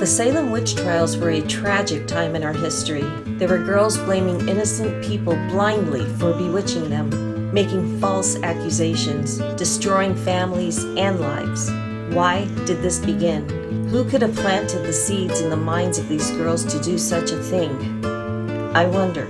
The Salem Witch Trials were a tragic time in our history. There were girls blaming innocent people blindly for bewitching them, making false accusations, destroying families and lives. Why did this begin? Who could have planted the seeds in the minds of these girls to do such a thing? I wonder.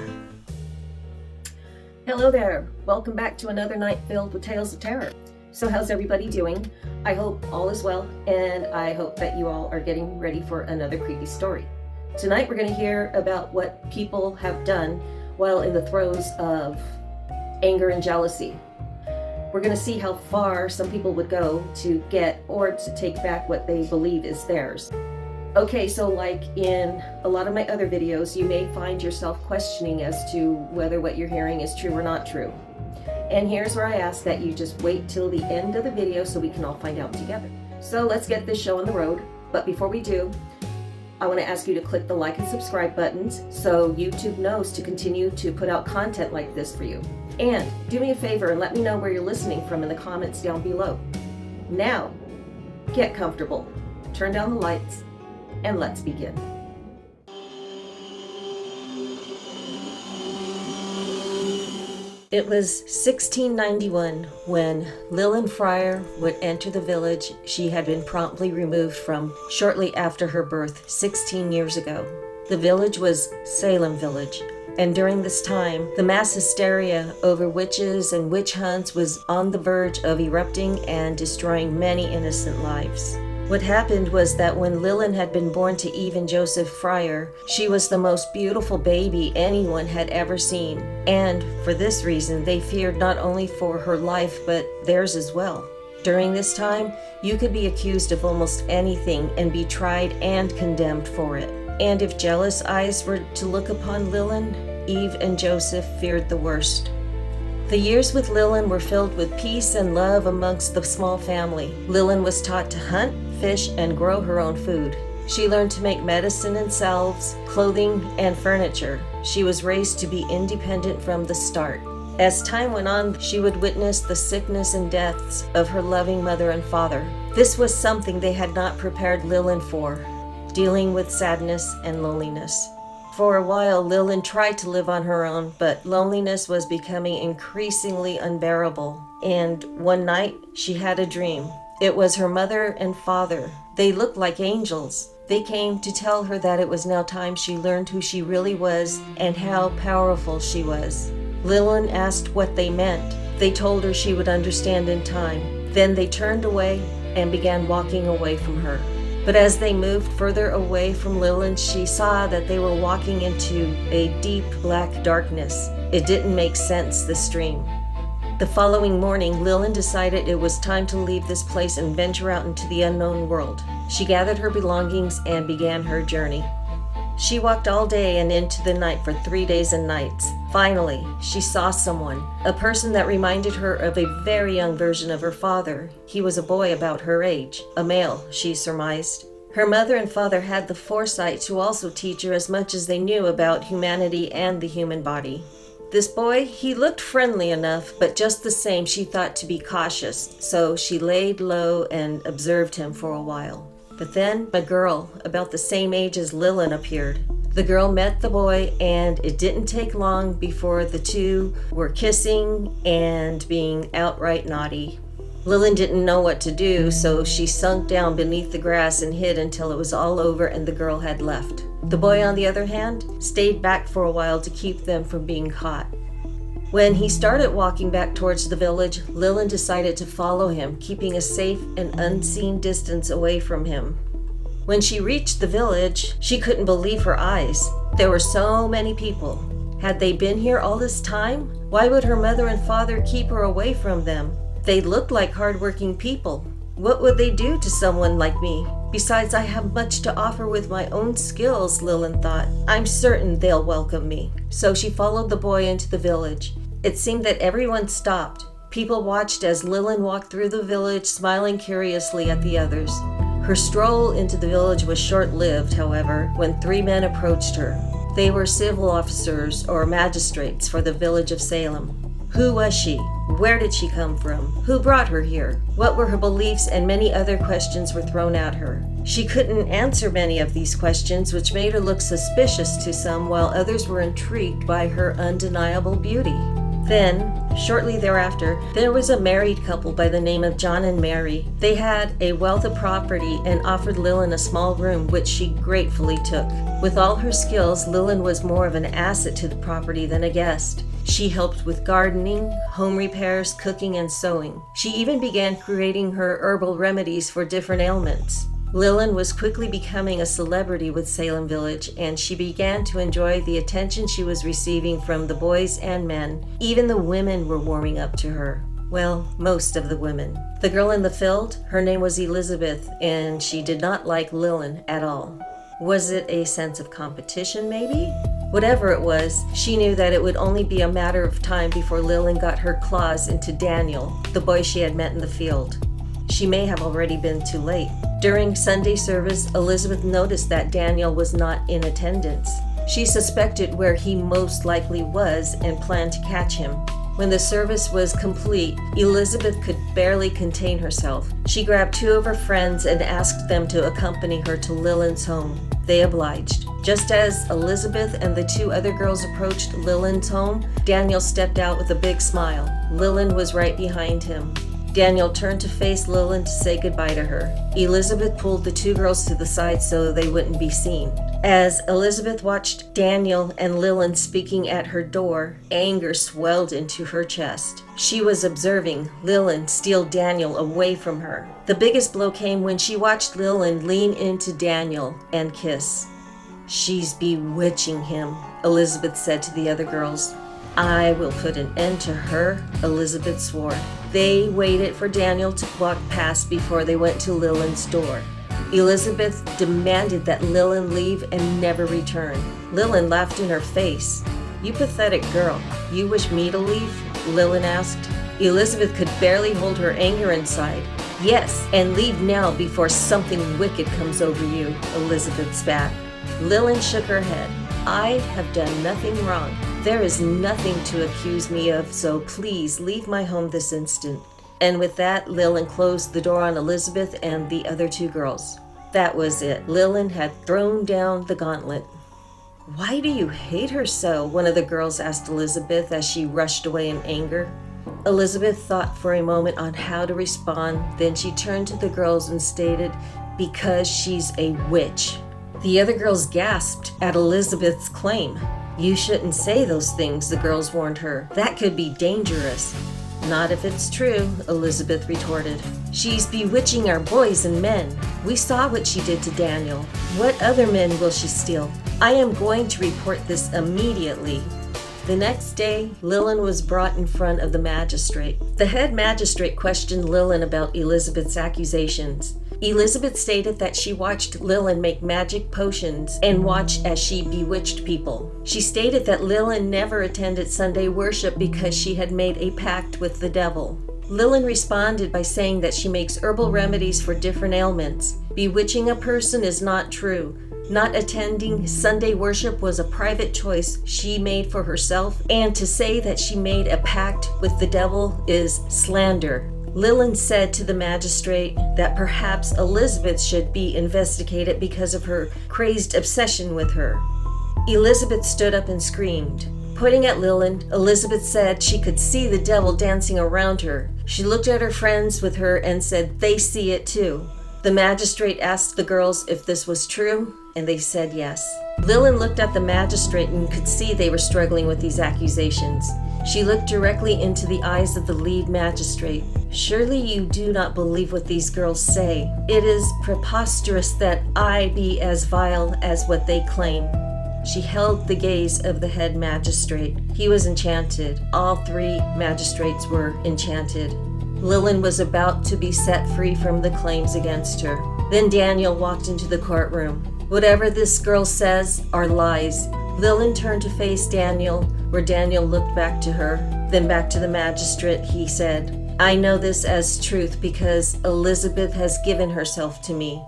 Hello there. Welcome back to another night filled with tales of terror. So how's everybody doing? I hope all is well, and I hope that you all are getting ready for another creepy story. Tonight we're going to hear about what people have done while in the throes of anger and jealousy. We're going to see how far some people would go to get or to take back what they believe is theirs. Okay, so like in a lot of my other videos, you may find yourself questioning as to whether what you're hearing is true or not true. And here's where I ask that you just wait till the end of the video so we can all find out together. So let's get this show on the road. But before we do, I want to ask you to click the like and subscribe buttons so YouTube knows to continue to put out content like this for you. And do me a favor and let me know where you're listening from in the comments down below. Now, get comfortable, turn down the lights, and let's begin. It was 1691 when Lillian Fryer would enter the village she had been promptly removed from shortly after her birth 16 years ago. The village was Salem Village, and during this time, the mass hysteria over witches and witch hunts was on the verge of erupting and destroying many innocent lives. What happened was that when Lillian had been born to Eve and Joseph Fryer, she was the most beautiful baby anyone had ever seen. And for this reason, they feared not only for her life, but theirs as well. During this time, you could be accused of almost anything and be tried and condemned for it. And if jealous eyes were to look upon Lillian, Eve and Joseph feared the worst. The years with Lillian were filled with peace and love amongst the small family. Lillian was taught to hunt, fish, and grow her own food. She learned to make medicine and salves, clothing, and furniture. She was raised to be independent from the start. As time went on, she would witness the sickness and deaths of her loving mother and father. This was something they had not prepared Lillian for, dealing with sadness and loneliness. For a while, Lillian tried to live on her own, but loneliness was becoming increasingly unbearable. And one night, she had a dream. It was her mother and father. They looked like angels. They came to tell her that it was now time she learned who she really was and how powerful she was. Lillian asked what they meant. They told her she would understand in time. Then they turned away and began walking away from her. But as they moved further away from Lillian, she saw that they were walking into a deep black darkness. It didn't make sense, this dream. The following morning, Lillian decided it was time to leave this place and venture out into the unknown world. She gathered her belongings and began her journey. She walked all day and into the night for 3 days and nights. Finally, she saw someone, a person that reminded her of a very young version of her father. He was a boy about her age, a male, she surmised. Her mother and father had the foresight to also teach her as much as they knew about humanity and the human body. This boy, he looked friendly enough, but just the same she thought to be cautious, so she laid low and observed him for a while. But then a girl about the same age as Lillian appeared. The girl met the boy, and it didn't take long before the two were kissing and being outright naughty. Lillian didn't know what to do, so she sunk down beneath the grass and hid until it was all over and the girl had left. The boy, on the other hand, stayed back for a while to keep them from being caught. When he started walking back towards the village, Lillian decided to follow him, keeping a safe and unseen distance away from him. When she reached the village, she couldn't believe her eyes. There were so many people. Had they been here all this time? Why would her mother and father keep her away from them? They looked like hardworking people. What would they do to someone like me? Besides, I have much to offer with my own skills, Lillian thought. I'm certain they'll welcome me. So she followed the boy into the village. It seemed that everyone stopped. People watched as Lillian walked through the village, smiling curiously at the others. Her stroll into the village was short-lived, however, when 3 men approached her. They were civil officers or magistrates for the village of Salem. Who was she? Where did she come from? Who brought her here? What were her beliefs? And many other questions were thrown at her. She couldn't answer many of these questions, which made her look suspicious to some, while others were intrigued by her undeniable beauty. Then, shortly thereafter, there was a married couple by the name of John and Mary. They had a wealth of property and offered Lillian a small room, which she gratefully took. With all her skills, Lillian was more of an asset to the property than a guest. She helped with gardening, home repairs, cooking, and sewing. She even began creating her herbal remedies for different ailments. Lillian was quickly becoming a celebrity with Salem Village, and she began to enjoy the attention she was receiving from the boys and men. Even the women were warming up to her. Well, most of the women. The girl in the field, her name was Elizabeth, and she did not like Lillian at all. Was it a sense of competition, maybe? Whatever it was, she knew that it would only be a matter of time before Lillian got her claws into Daniel, the boy she had met in the field. She may have already been too late. During Sunday service, Elizabeth noticed that Daniel was not in attendance. She suspected where he most likely was and planned to catch him. When the service was complete, Elizabeth could barely contain herself. She grabbed two of her friends and asked them to accompany her to Lillian's home. They obliged. Just as Elizabeth and the two other girls approached Lillian's home, Daniel stepped out with a big smile. Lillian was right behind him. Daniel turned to face Lillian to say goodbye to her. Elizabeth pulled the two girls to the side so they wouldn't be seen. As Elizabeth watched Daniel and Lillian speaking at her door, anger swelled into her chest. She was observing Lillian steal Daniel away from her. The biggest blow came when she watched Lillian lean into Daniel and kiss. "She's bewitching him," Elizabeth said to the other girls. "I will put an end to her," Elizabeth swore. They waited for Daniel to walk past before they went to Lillian's door. Elizabeth demanded that Lillian leave and never return. Lillian laughed in her face. "You pathetic girl. You wish me to leave?" Lillian asked. Elizabeth could barely hold her anger inside. "Yes, and leave now before something wicked comes over you," Elizabeth spat. Lillian shook her head. "I have done nothing wrong. There is nothing to accuse me of, so please leave my home this instant." And with that, Lillian closed the door on Elizabeth and the other two girls. That was it. Lillian had thrown down the gauntlet. "Why do you hate her so?" one of the girls asked Elizabeth as she rushed away in anger. Elizabeth thought for a moment on how to respond. Then she turned to the girls and stated, "Because she's a witch." The other girls gasped at Elizabeth's claim. "You shouldn't say those things," the girls warned her. "That could be dangerous." "Not if it's true," Elizabeth retorted. "She's bewitching our boys and men. We saw what she did to Daniel. What other men will she steal? I am going to report this immediately." The next day, Lillian was brought in front of the magistrate. The head magistrate questioned Lillian about Elizabeth's accusations. Elizabeth stated that she watched Lillian make magic potions and watched as she bewitched people. She stated that Lillian never attended Sunday worship because she had made a pact with the devil. Lillian responded by saying that she makes herbal remedies for different ailments. Bewitching a person is not true. Not attending Sunday worship was a private choice she made for herself, and to say that she made a pact with the devil is slander. Lillian said to the magistrate that perhaps Elizabeth should be investigated because of her crazed obsession with her. Elizabeth stood up and screamed. Pointing at Lillian, Elizabeth said she could see the devil dancing around her. She looked at her friends with her and said they see it too. The magistrate asked the girls if this was true, and they said yes. Lillian looked at the magistrate and could see they were struggling with these accusations. She looked directly into the eyes of the lead magistrate. "Surely you do not believe what these girls say. It is preposterous that I be as vile as what they claim." She held the gaze of the head magistrate. He was enchanted. All three magistrates were enchanted. Lillian was about to be set free from the claims against her. Then Daniel walked into the courtroom. "Whatever this girl says are lies." Lillian turned to face Daniel, where Daniel looked back to her, then back to the magistrate. He said, "I know this as truth because Elizabeth has given herself to me."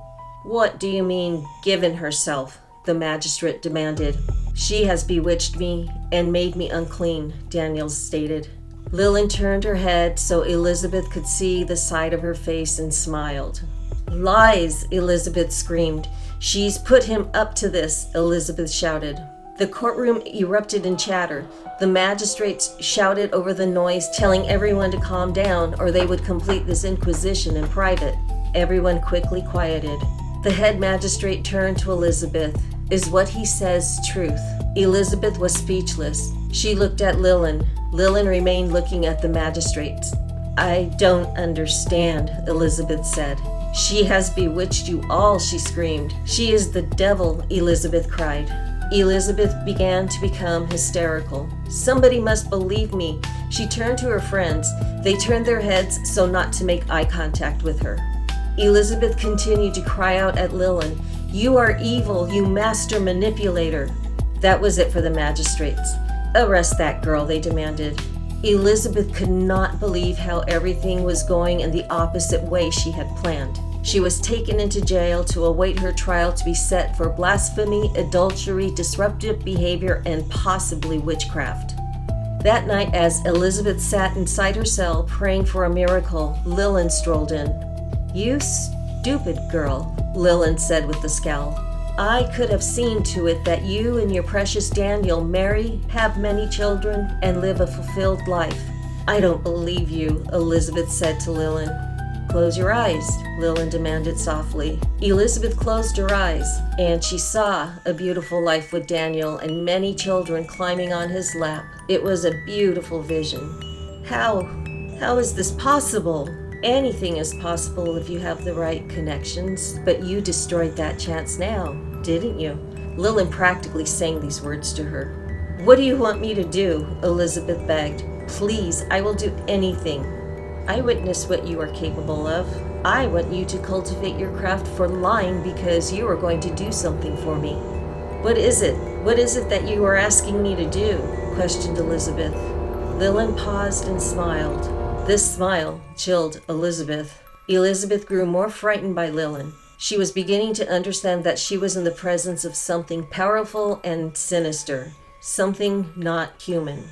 "What do you mean, given herself?" the magistrate demanded. "She has bewitched me and made me unclean," Daniel stated. Lillian turned her head so Elizabeth could see the side of her face and smiled. "Lies!" Elizabeth screamed. "She's put him up to this," Elizabeth shouted. The courtroom erupted in chatter. The magistrates shouted over the noise, telling everyone to calm down or they would complete this inquisition in private. Everyone quickly quieted. The head magistrate turned to Elizabeth. "Is what he says truth?" Elizabeth was speechless. She looked at Lillian. Lillian remained looking at the magistrates. "I don't understand," Elizabeth said. "She has bewitched you all," she screamed. "She is the devil," Elizabeth cried. Elizabeth began to become hysterical. "Somebody must believe me." She turned to her friends. They turned their heads so not to make eye contact with her. Elizabeth continued to cry out at Lillian, "You are evil, you master manipulator." That was it for the magistrates. "Arrest that girl," they demanded. Elizabeth could not believe how everything was going in the opposite way she had planned. She was taken into jail to await her trial to be set for blasphemy, adultery, disruptive behavior, and possibly witchcraft. That night, as Elizabeth sat inside her cell praying for a miracle, Lillian strolled in. "You stupid girl," Lillian said with a scowl. "I could have seen to it that you and your precious Daniel marry, have many children, and live a fulfilled life." "I don't believe you," Elizabeth said to Lillian. "Close your eyes," Lillian demanded softly. Elizabeth closed her eyes, and she saw a beautiful life with Daniel and many children climbing on his lap. It was a beautiful vision. How is this possible? Anything is possible if you have the right connections, but you destroyed that chance now, didn't you? Lillian practically sang these words to her. "What do you want me to do?" Elizabeth begged. "Please, I will do anything. I witnessed what you are capable of. I want you to cultivate your craft for lying because you are going to do something for me." "What is it? What is it that you are asking me to do?" questioned Elizabeth. Lillian paused and smiled. This smile chilled Elizabeth. Elizabeth grew more frightened by Lillian. She was beginning to understand that she was in the presence of something powerful and sinister, something not human.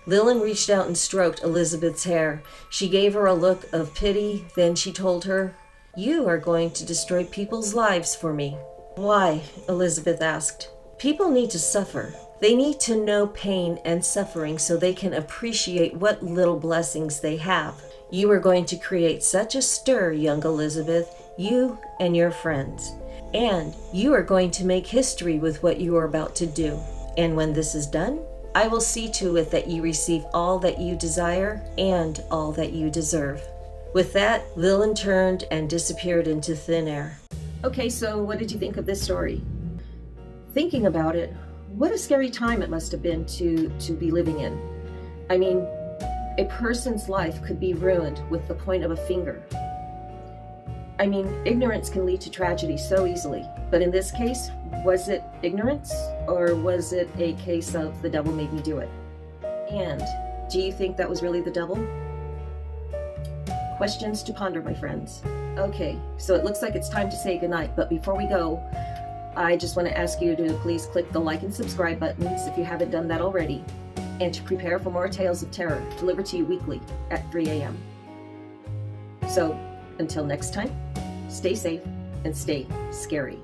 Lillian reached out and stroked Elizabeth's hair. She gave her a look of pity, then she told her, "You are going to destroy people's lives for me." "Why?" Elizabeth asked. "People need to suffer. They need to know pain and suffering so they can appreciate what little blessings they have. You are going to create such a stir, young Elizabeth, you and your friends. And you are going to make history with what you are about to do. And when this is done, I will see to it that you receive all that you desire and all that you deserve." With that, Lillian turned and disappeared into thin air. Okay, so what did you think of this story? Thinking about it, what a scary time it must have been to be living in. I mean, a person's life could be ruined with the point of a finger. I mean, ignorance can lead to tragedy so easily. But in this case, was it ignorance or was it a case of the devil made me do it? And do you think that was really the devil? Questions to ponder, my friends. Okay, so it looks like it's time to say goodnight, but before we go, I just want to ask you to please click the like and subscribe buttons if you haven't done that already, and to prepare for more tales of terror delivered to you weekly at 3 a.m. So, until next time, stay safe and stay scary.